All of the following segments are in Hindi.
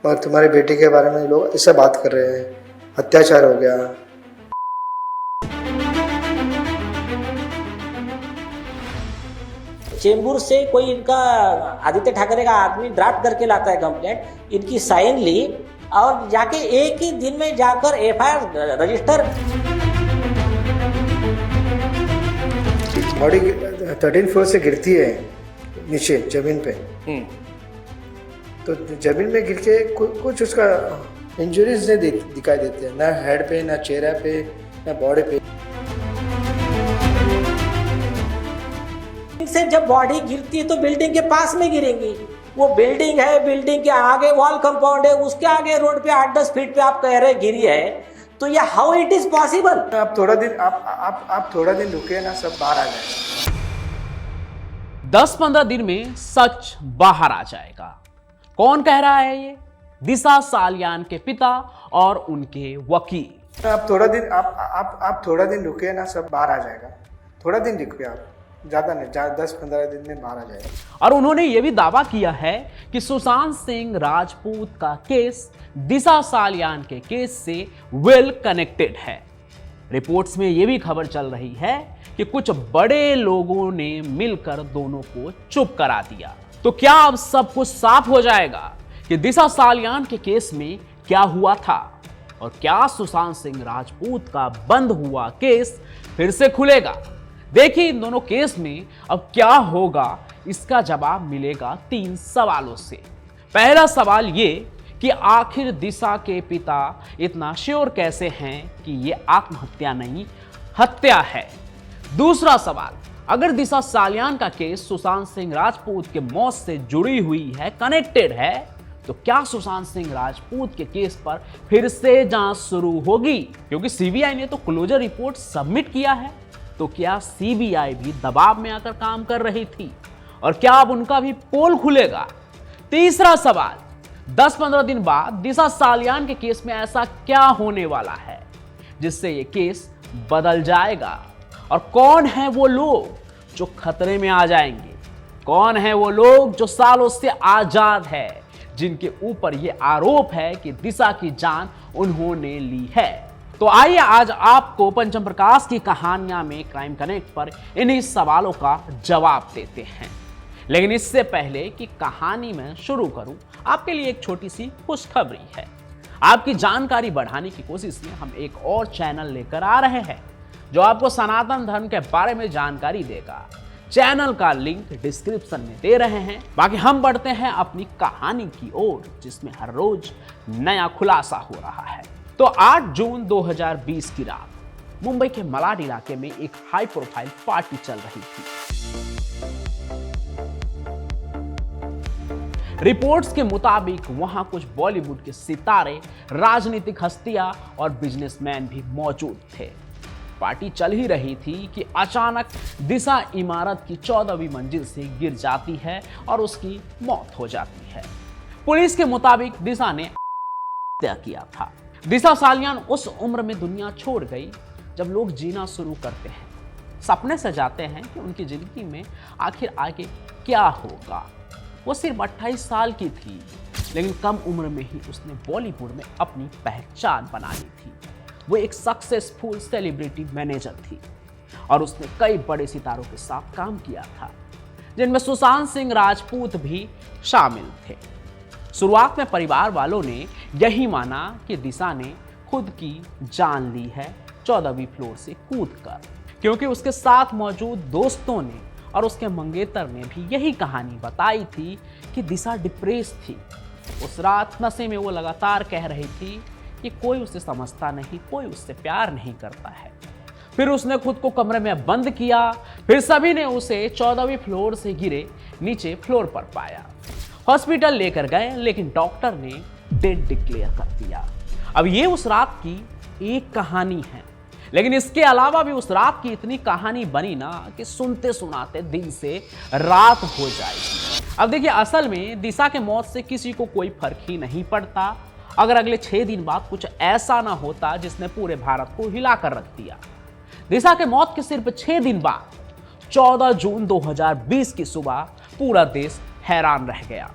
और तुम्हारी बेटी के बारे में लोग ऐसा बात कर रहे हैं, अत्याचार हो गया। चेंबूर से कोई इनका आदित्य ठाकरे का आदमी ड्राफ्ट करके लाता है कंप्लेंट, इनकी साइन ली और जाके एक ही दिन में जाकर एफआईआर रजिस्टर। बॉडी 13 फ्लोर से गिरती है नीचे जमीन पे, तो जमीन में गिर के कुछ उसका इंजरीज नहीं दिखाई देते हैं, ना हेड पे, ना चेहरा पे, ना बॉडी पे। से जब बॉडी गिरती है तो बिल्डिंग के पास में गिरेंगी। वो बिल्डिंग है, बिल्डिंग के आगे वॉल कंपाउंड है, उसके आगे रोड पे 8-10 फीट पे आप कह रहे गिरी है, तो ये हाउ इट इज पॉसिबल। आप थोड़ा दिन रुके ना, सब बाहर आ जाएगा। 10-15 दिन में सच बाहर आ जाएगा। कौन कह रहा है ये? दिशा सालियान के पिता और उनके वकील। आप थोड़ा दिन रुके ना, सब बाहर आ जाएगा। थोड़ा दिन रुके आप, ज़्यादा नहीं, 10-15 दिन में बाहर आ जाएगा। और उन्होंने यह भी दावा किया है कि सुशांत सिंह राजपूत का केस दिशा सालियान के केस से वेल कनेक्टेड है। रिपोर्ट्स में यह भी खबर चल रही है कि कुछ बड़े लोगों ने मिलकर दोनों को चुप करा दिया। तो क्या अब सब कुछ साफ हो जाएगा कि दिशा सालियान के केस में क्या हुआ था, और क्या सुशांत सिंह राजपूत का बंद हुआ केस फिर से खुलेगा? देखिए इन दोनों केस में अब क्या होगा, इसका जवाब मिलेगा 3 सवालों से। पहला सवाल ये कि आखिर दिशा के पिता इतना श्योर कैसे हैं कि ये आत्महत्या नहीं हत्या है। दूसरा सवाल, अगर दिशा सालियान का केस सुशांत सिंह राजपूत के मौत से जुड़ी हुई है, कनेक्टेड है, तो क्या सुशांत सिंह राजपूत के केस पर फिर से जांच शुरू होगी? क्योंकि सीबीआई ने तो क्लोजर रिपोर्ट सबमिट किया है, तो क्या सीबीआई भी दबाव में आकर काम कर रही थी, और क्या अब उनका भी पोल खुलेगा? तीसरा सवाल, 10-15 दिन बाद दिशा सालियान के केस में ऐसा क्या होने वाला है जिससे ये केस बदल जाएगा, और कौन है वो लोग जो खतरे में आ जाएंगे? कौन है वो लोग जो सालों से आजाद है, जिनके ऊपर ये आरोप है कि दिशा की जान उन्होंने ली है? तो आइए आज आपको पंचम प्रकाश की कहानियां में क्राइम कनेक्ट पर इन्हीं सवालों का जवाब देते हैं। लेकिन इससे पहले कि कहानी में शुरू करूं, आपके लिए एक छोटी सी खुशखबरी है। आपकी जानकारी बढ़ाने की कोशिश में हम एक और चैनल लेकर आ रहे हैं जो आपको सनातन धर्म के बारे में जानकारी देगा। चैनल का लिंक डिस्क्रिप्शन में दे रहे हैं। बाकी हम बढ़ते हैं अपनी कहानी की ओर, जिसमें हर रोज नया खुलासा हो रहा है। तो 8 जून 2020 की रात मुंबई के मलाड इलाके में एक हाई प्रोफाइल पार्टी चल रही थी। रिपोर्ट्स के मुताबिक वहां कुछ बॉलीवुड के सितारे, राजनीतिक हस्तियां और बिजनेसमैन भी मौजूद थे। पार्टी चल ही रही थी कि अचानक दिशा इमारत की 14वीं मंजिल से गिर जाती है और उसकी मौत हो जाती है। पुलिस के मुताबिक दिशा ने हत्या किया था। दिशा सालियान उस उम्र में दुनिया छोड़ गई जब लोग जीना शुरू करते हैं, सपने सजाते हैं कि उनकी जिंदगी में आखिर आगे क्या होगा। वो सिर्फ 28 साल की थी, लेकिन कम उम्र में ही उसने बॉलीवुड में अपनी पहचान बना ली थी। वो एक सक्सेसफुल सेलिब्रिटी मैनेजर थी और उसने कई बड़े सितारों के साथ काम किया था, जिनमें सुशांत सिंह राजपूत भी शामिल थे। शुरुआत में परिवार वालों ने यही माना कि दिशा ने खुद की जान ली है 14वीं फ्लोर से कूदकर, क्योंकि उसके साथ मौजूद दोस्तों ने और उसके मंगेतर ने भी यही कहानी बताई थी कि दिशा डिप्रेस थी। उस रात नशे में वो लगातार कह रही थी कि कोई उसे समझता नहीं, कोई उससे प्यार नहीं करता है। फिर उसने खुद को कमरे में बंद किया। फिर सभी ने उसे 14वीं फ्लोर से गिरे नीचे फ्लोर पर पाया। हॉस्पिटल लेकर गए, लेकिन डॉक्टर ने डेड डिक्लेयर कर दिया। अब ये उस रात की एक कहानी है, लेकिन इसके अलावा भी उस रात की इतनी कहानी बनी ना कि सुनते सुनाते दिन से रात हो जाएगी। अब देखिए, असल में दिशा के मौत से किसी को कोई फर्क ही नहीं पड़ता अगर अगले 6 दिन बाद कुछ ऐसा ना होता जिसने पूरे भारत को हिला कर रख दिया। दिशा के मौत के सिर्फ 6 दिन बाद 14 जून 2020 की सुबह पूरा देश हैरान रह गया।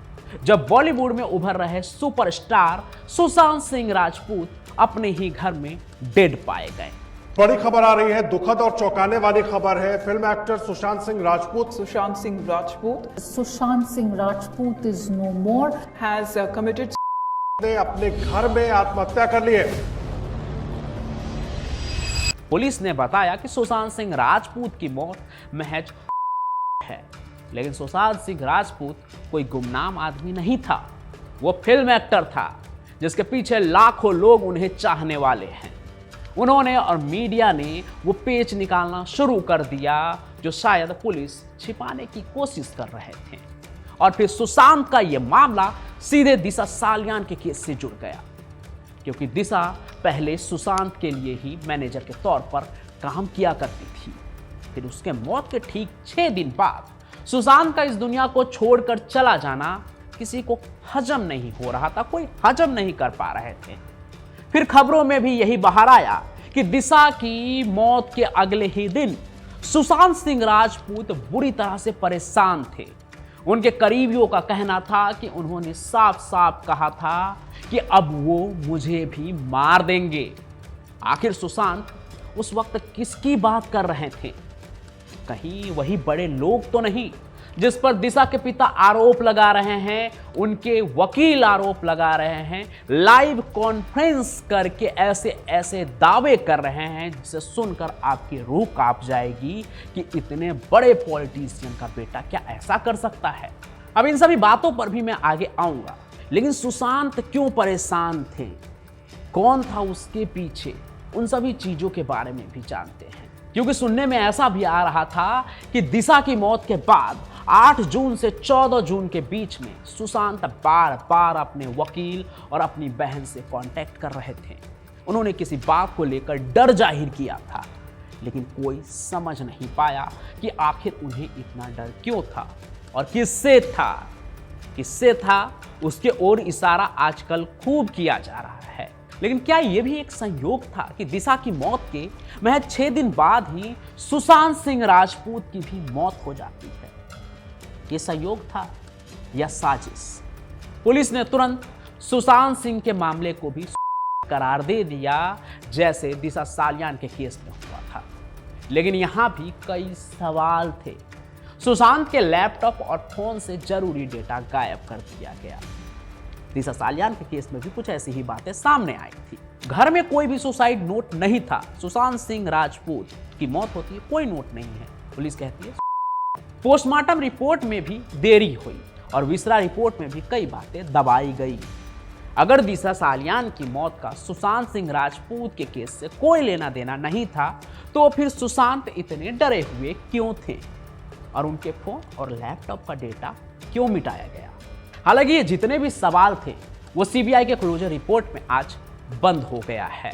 जब बॉलीवुड में उभर रहे सुपरस्टार सुशांत सिंह राजपूत अपने ही घर में डेड पाए गए। बड़ी खबर आ रही है, दुखद और चौंकाने वाली खबर है। Film actor Sushant Singh Rajput Sushant Singh Rajput is no more. has committed ने अपने घर में आत्महत्या कर ली है। पुलिस ने बताया कि सुशांत सिंह राजपूत की मौत महज है, लेकिन सुशांत सिंह राजपूत कोई गुमनाम आदमी नहीं था। वो फिल्म एक्टर था जिसके पीछे लाखों लोग उन्हें चाहने वाले हैं। उन्होंने और मीडिया ने वो पेच निकालना शुरू कर दिया जो शायद पुलिस छिपाने की कोशिश कर रहे थे। और फिर सुशांत का ये मामला सीधे दिशा सालियान के केस से जुड़ गया, क्योंकि दिशा पहले सुशांत के लिए ही मैनेजर के तौर पर काम किया करती थी। फिर उसके मौत के ठीक 6 दिन बाद सुशांत का इस दुनिया को छोड़कर चला जाना किसी को हजम नहीं हो रहा था, कोई हजम नहीं कर पा रहे थे। फिर खबरों में भी यही बाहर आया कि दिशा की मौत के अगले ही दिन सुशांत सिंह राजपूत बुरी तरह से परेशान थे। उनके करीबियों का कहना था कि उन्होंने साफ साफ कहा था कि अब वो मुझे भी मार देंगे। आखिर सुशांत उस वक्त किसकी बात कर रहे थे? कहीं वही बड़े लोग तो नहीं जिस पर दिशा के पिता आरोप लगा रहे हैं, उनके वकील आरोप लगा रहे हैं, लाइव कॉन्फ्रेंस करके ऐसे ऐसे दावे कर रहे हैं जिसे सुनकर आपकी रूह कांप जाएगी कि इतने बड़े पॉलिटिशियन का बेटा क्या ऐसा कर सकता है। अब इन सभी बातों पर भी मैं आगे आऊंगा, लेकिन सुशांत क्यों परेशान थे, कौन था उसके पीछे, उन सभी चीजों के बारे में भी जानते हैं। क्योंकि सुनने में ऐसा भी आ रहा था कि दिशा की मौत के बाद 8 जून से 14 जून के बीच में सुशांत बार बार अपने वकील और अपनी बहन से कांटेक्ट कर रहे थे। उन्होंने किसी बात को लेकर डर जाहिर किया था, लेकिन कोई समझ नहीं पाया कि आखिर उन्हें इतना डर क्यों था और किससे था उसके ओर इशारा आजकल खूब किया जा रहा है। लेकिन क्या यह भी एक संयोग था कि दिशा की मौत के महज 6 दिन बाद ही सुशांत सिंह राजपूत की भी मौत हो जाती है? ये संयोग था या साजिश? पुलिस ने तुरंत सुशांत सिंह के मामले को भी करार दे दिया, जैसे दिशा सालियान के केस में हुआ था। लेकिन यहां भी कई सवाल थे। सुशांत के लैपटॉप और फोन से जरूरी डेटा गायब कर दिया गया। दिशा सालियान के केस में भी कुछ ऐसी ही बातें सामने आई थी। घर में कोई भी सुसाइड नोट नहीं था। सुशांत सिंह राजपूत की मौत होती है, कोई नोट नहीं है, पुलिस कहती है। पोस्टमार्टम रिपोर्ट में भी देरी हुई और विसरा रिपोर्ट में भी कई बातें दबाई गई। अगर दिशा सालियान की मौत का सुशांत सिंह राजपूत के केस से कोई लेना देना नहीं था, तो फिर सुशांत इतने डरे हुए क्यों थे और उनके फोन और लैपटॉप का डेटा क्यों मिटाया गया? हालांकि ये जितने भी सवाल थे वो सीबीआई के क्लोजर रिपोर्ट में आज बंद हो गया है।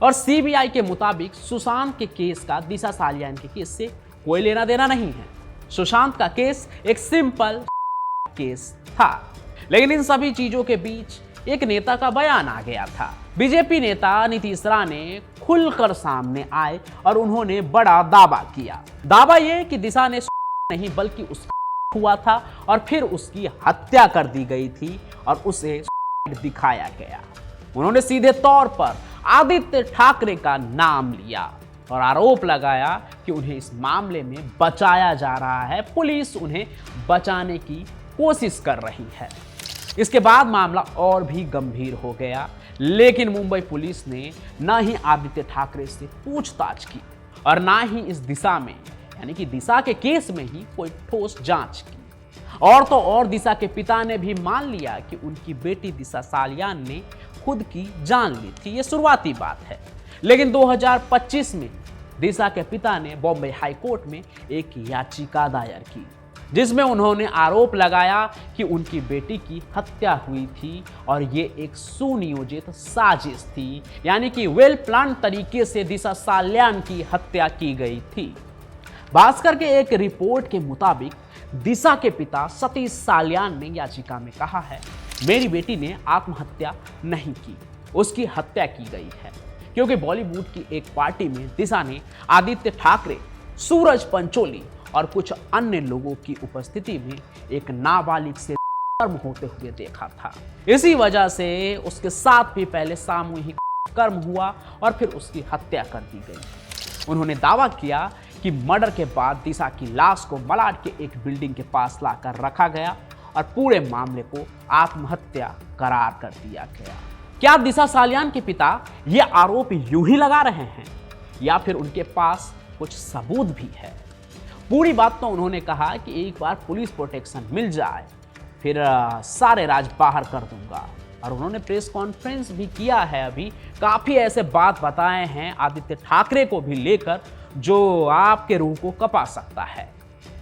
और सीबीआई के मुताबिक सुशांत के केस का दिशा सालियान के केस से कोई लेना देना नहीं है। सुशांत का केस एक सिंपल केस था। लेकिन इन सभी चीजों के बीच एक नेता का बयान आ गया था। बीजेपी नेता नीतीश राणे खुलकर सामने आए और उन्होंने बड़ा दावा किया। दावा यह कि दिशा ने नहीं बल्कि उसका हुआ था और फिर उसकी हत्या कर दी गई थी और उसे दिखाया गया। उन्होंने सीधे तौर पर आदित्य ठाकरे का नाम लिया और आरोप लगाया कि उन्हें इस मामले में बचाया जा रहा है, पुलिस उन्हें बचाने की कोशिश कर रही है। इसके बाद मामला और भी गंभीर हो गया, लेकिन मुंबई पुलिस ने न ही आदित्य ठाकरे से पूछताछ की और ना ही इस दिशा में, यानी कि दिशा के केस में ही कोई ठोस जांच की। और तो और दिशा के पिता ने भी मान लिया कि उनकी बेटी दिशा सालियान ने खुद की जान ली थी। ये शुरुआती बात है। लेकिन 2025 में दिशा के पिता ने बॉम्बे हाई कोर्ट में एक याचिका दायर की, जिसमें उन्होंने आरोप लगाया कि उनकी बेटी की हत्या हुई थी और ये एक सुनियोजित साजिश थी, यानी कि वेल प्लान तरीके से दिशा सालियान की हत्या की गई थी। भास्कर के एक रिपोर्ट के मुताबिक दिशा के पिता सतीश सालियान ने याचिका में कहा है, मेरी बेटी ने आत्महत्या नहीं की, उसकी हत्या की गई है, क्योंकि बॉलीवुड की एक पार्टी में दिशा ने आदित्य ठाकरे, सूरज पंचोली और कुछ अन्य लोगों की उपस्थिति में एक नाबालिग से कर्म होते हुए देखा था। इसी वजह से उसके साथ भी पहले सामूहिक कर्म हुआ और फिर उसकी हत्या कर दी गई। उन्होंने दावा किया कि मर्डर के बाद दिशा की लाश को मलाड के एक बिल्डिंग के पास लाकर रखा गया और पूरे मामले को आत्महत्या करार कर दिया गया। क्या दिशा सालियान के पिता ये आरोप यूं ही लगा रहे हैं या फिर उनके पास कुछ सबूत भी है? पूरी बात तो उन्होंने कहा कि एक बार पुलिस प्रोटेक्शन मिल जाए फिर सारे राज बाहर कर दूंगा। और उन्होंने प्रेस कॉन्फ्रेंस भी किया है, अभी काफी ऐसे बात बताए हैं आदित्य ठाकरे को भी लेकर जो आपके रूह को कपा सकता है।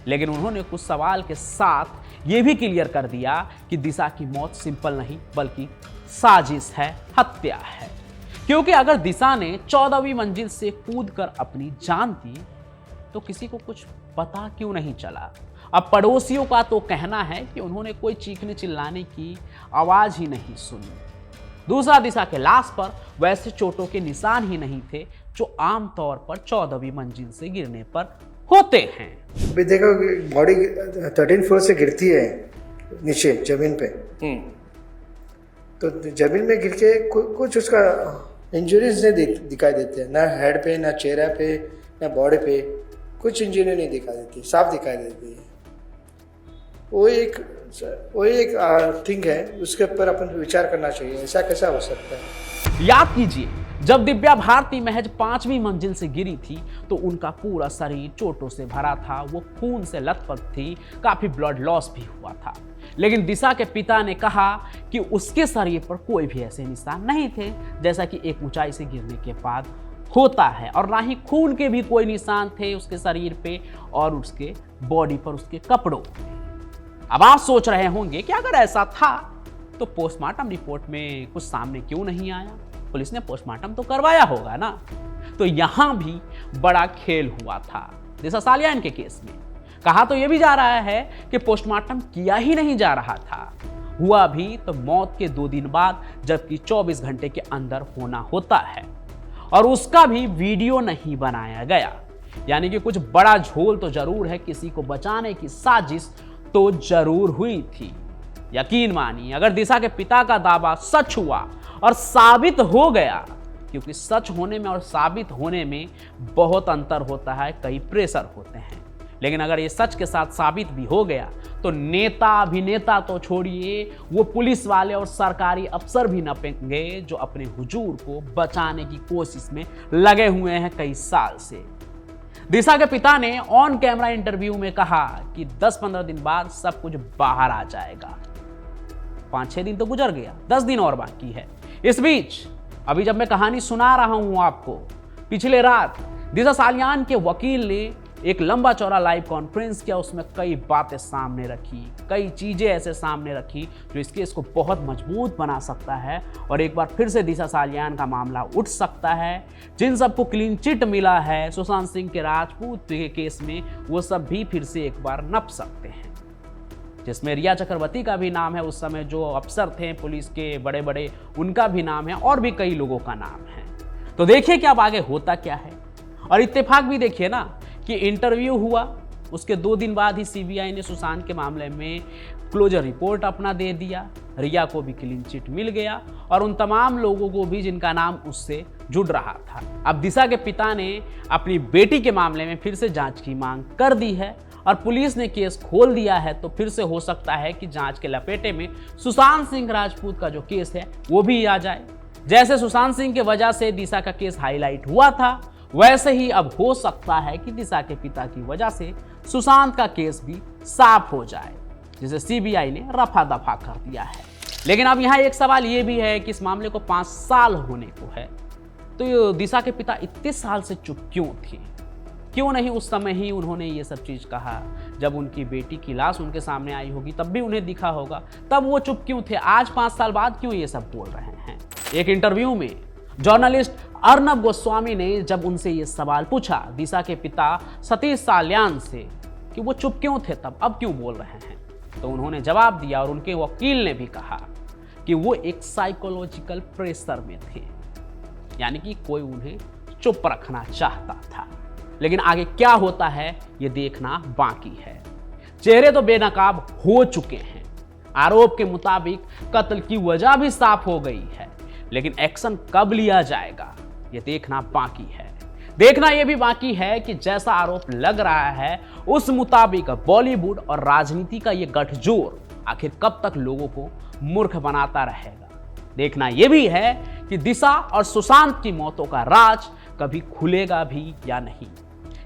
लेकिन उन्होंने कुछ सवाल के साथ ये भी क्लियर कर दिया कि दिशा की मौत सिंपल नहीं बल्कि साजिश है, हत्या है। क्योंकि अगर दिशा ने 14वीं मंजिल से कूदकर अपनी जान दी तो किसी को कुछ पता क्यों नहीं चला? अब पड़ोसियों का तो कहना है कि उन्होंने कोई चीखने चिल्लाने की आवाज ही नहीं सुनी। दूसरा, दिशा के लाश पर वैसे चोटों के निशान ही नहीं थे जो आमतौर पर 14वीं मंजिल से गिरने पर होते हैं। अभी देखो बॉडी 13 फ्लोर से गिरती है नीचे जमीन पे, तो जमीन में गिर के कुछ उसका इंजरीज नहीं दिखाई देते हैं, ना हेड पे, ना चेहरा पे, ना बॉडी पे, कुछ इंजरी नहीं दिखाई देती, साफ दिखाई देती है। वो एक थिंग है, उसके ऊपर अपन विचार करना चाहिए, ऐसा कैसा हो सकता है। याद कीजिए, जब दिव्या भारती महज 5वीं मंजिल से गिरी थी तो उनका पूरा शरीर चोटों से भरा था, वो खून से लथपथ थी, काफी ब्लड लॉस भी हुआ था। लेकिन दिशा के पिता ने कहा कि उसके शरीर पर कोई भी ऐसे निशान नहीं थे जैसा कि एक ऊंचाई से गिरने के बाद होता है, और ना ही खून के भी कोई निशान थे उसके शरीर पे और उसके बॉडी पर, उसके कपड़ों पे। अब आप सोच रहे होंगे कि अगर ऐसा था तो पोस्टमार्टम रिपोर्ट में कुछ सामने क्यों नहीं आया? पुलिस ने पोस्टमार्टम तो करवाया होगा ना। तो यहां भी बड़ा खेल हुआ था दिशा सालियान के केस में। कहा तो यह भी जा रहा है कि पोस्टमार्टम किया ही नहीं जा रहा था, हुआ भी तो मौत के 2 दिन बाद, जबकि 24 घंटे के अंदर होना होता है, और उसका भी वीडियो नहीं बनाया गया। यानी कि कुछ बड़ा झोल तो जरूर है, किसी को बचाने की साजिश तो जरूर हुई थी। यकीन मानिए, अगर दिशा के पिता का दावा सच हुआ और साबित हो गया, क्योंकि सच होने में और साबित होने में बहुत अंतर होता है, कई प्रेशर होते हैं, लेकिन अगर ये सच के साथ साबित भी हो गया तो नेता अभिनेता तो छोड़िए, वो पुलिस वाले और सरकारी अफसर भी नपेंगे जो अपने हुजूर को बचाने की कोशिश में लगे हुए हैं कई साल से। दिशा के पिता ने ऑन कैमरा इंटरव्यू में कहा कि 10-15 दिन बाद सब कुछ बाहर आ जाएगा। 5-6 दिन तो गुजर गया, 10 दिन और बाकी है। इस बीच अभी जब मैं कहानी सुना रहा हूं आपको, पिछले रात दिशा सालियान के वकील ने एक लंबा चौड़ा लाइव कॉन्फ्रेंस किया, उसमें कई बातें सामने रखी, कई चीजें ऐसे सामने रखी जो इस केस को बहुत मजबूत बना सकता है और एक बार फिर से दिशा सालियान का मामला उठ सकता है। जिन सबको क्लीन चिट मिला है सुशांत सिंह के राजपूत के केस में, वो सब भी फिर से एक बार नप सकते हैं, जिसमें रिया चक्रवर्ती का भी नाम है, उस समय जो अफसर थे पुलिस के बड़े बड़े, उनका भी नाम है, और भी कई लोगों का नाम है। तो देखिए कि अब आगे होता क्या है। और इत्तेफाक भी देखिए ना कि इंटरव्यू हुआ, उसके 2 दिन बाद ही सीबीआई ने सुशांत के मामले में क्लोजर रिपोर्ट अपना दे दिया, रिया को भी क्लीन चिट मिल गया और उन तमाम लोगों को भी जिनका नाम उससे जुड़ रहा था। अब दिशा के पिता ने अपनी बेटी के मामले में फिर से जांच की मांग कर दी है और पुलिस ने केस खोल दिया है, तो फिर से हो सकता है कि जांच के लपेटे में सुशांत सिंह राजपूत का जो केस है वो भी आ जाए। जैसे सुशांत सिंह की वजह से दिशा का केस हाईलाइट हुआ था, वैसे ही अब हो सकता है कि दिशा के पिता की वजह से सुशांत का केस भी साफ हो जाए, जिसे सीबीआई ने रफा दफा कर दिया है। लेकिन अब यहाँ एक सवाल ये भी है कि इस मामले को 5 साल होने को है, तो दिशा के पिता इतने साल से चुप क्यों थे? क्यों नहीं उस समय ही उन्होंने ये सब चीज कहा? जब उनकी बेटी की लाश उनके सामने आई होगी तब भी उन्हें दिखा होगा, तब वो चुप क्यों थे? आज 5 साल बाद क्यों ये सब बोल रहे हैं? एक इंटरव्यू में जर्नलिस्ट अर्नब गोस्वामी ने जब उनसे ये सवाल पूछा दिशा के पिता सतीश सालियान से कि वो चुप क्यों थे तब, अब क्यों बोल रहे हैं, तो उन्होंने जवाब दिया और उनके वकील ने भी कहा कि वो एक साइकोलॉजिकल प्रेशर में थे, यानी कि कोई उन्हें चुप रखना चाहता था। लेकिन आगे क्या होता है ये देखना बाकी है। चेहरे तो बेनकाब हो चुके हैं, आरोप के मुताबिक कत्ल की वजह भी साफ हो गई है, लेकिन एक्शन कब लिया जाएगा ये देखना बाकी है। देखना यह भी बाकी है कि जैसा आरोप लग रहा है उस मुताबिक बॉलीवुड और राजनीति का यह गठजोड़ आखिर कब तक लोगों को मूर्ख बनाता रहेगा। देखना यह भी है कि दिशा और सुशांत की मौतों का राज कभी खुलेगा भी या नहीं,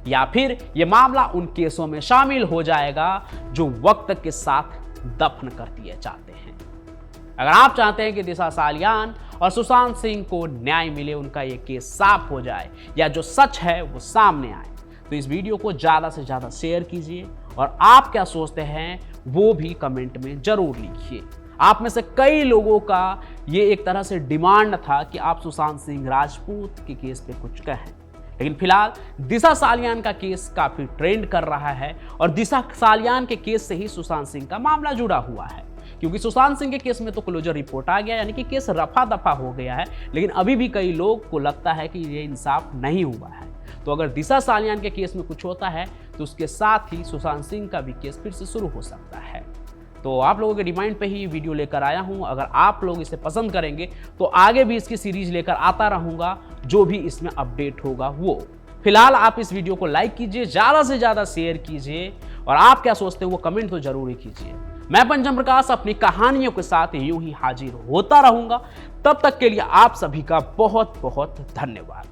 या फिर यह मामला उन केसों में शामिल हो जाएगा जो वक्त के साथ दफन कर दिए जाते हैं। अगर आप चाहते हैं कि दिशा सालियान और सुशांत सिंह को न्याय मिले, उनका ये केस साफ हो जाए या जो सच है वो सामने आए, तो इस वीडियो को ज़्यादा से ज़्यादा शेयर कीजिए और आप क्या सोचते हैं वो भी कमेंट में ज़रूर लिखिए। आप में से कई लोगों का ये एक तरह से डिमांड था कि आप सुशांत सिंह राजपूत के केस पे कुछ कहें, लेकिन फिलहाल दिशा सालियान का केस काफ़ी ट्रेंड कर रहा है और दिशा सालियान के केस से ही सुशांत सिंह का मामला जुड़ा हुआ है, क्योंकि सुशांत सिंह के केस में तो क्लोजर रिपोर्ट आ गया, यानी कि केस रफा दफा हो गया है, लेकिन अभी भी कई लोग को लगता है कि ये इंसाफ नहीं हुआ है। तो अगर दिशा सालियान के केस में कुछ होता है तो उसके साथ ही सुशांत सिंह का भी केस फिर से शुरू हो सकता है। तो आप लोगों के डिमांड पे ही वीडियो लेकर आया हूं। अगर आप लोग इसे पसंद करेंगे तो आगे भी इसकी सीरीज लेकर आता रहूंगा, जो भी इसमें अपडेट होगा वो। फिलहाल आप इस वीडियो को लाइक कीजिए, ज़्यादा से ज़्यादा शेयर कीजिए और आप क्या सोचते हो वो कमेंट तो जरूर ही कीजिए। मैं पंचम प्रकाश अपनी कहानियों के साथ यूं ही हाजिर होता रहूंगा। तब तक के लिए आप सभी का बहुत बहुत धन्यवाद।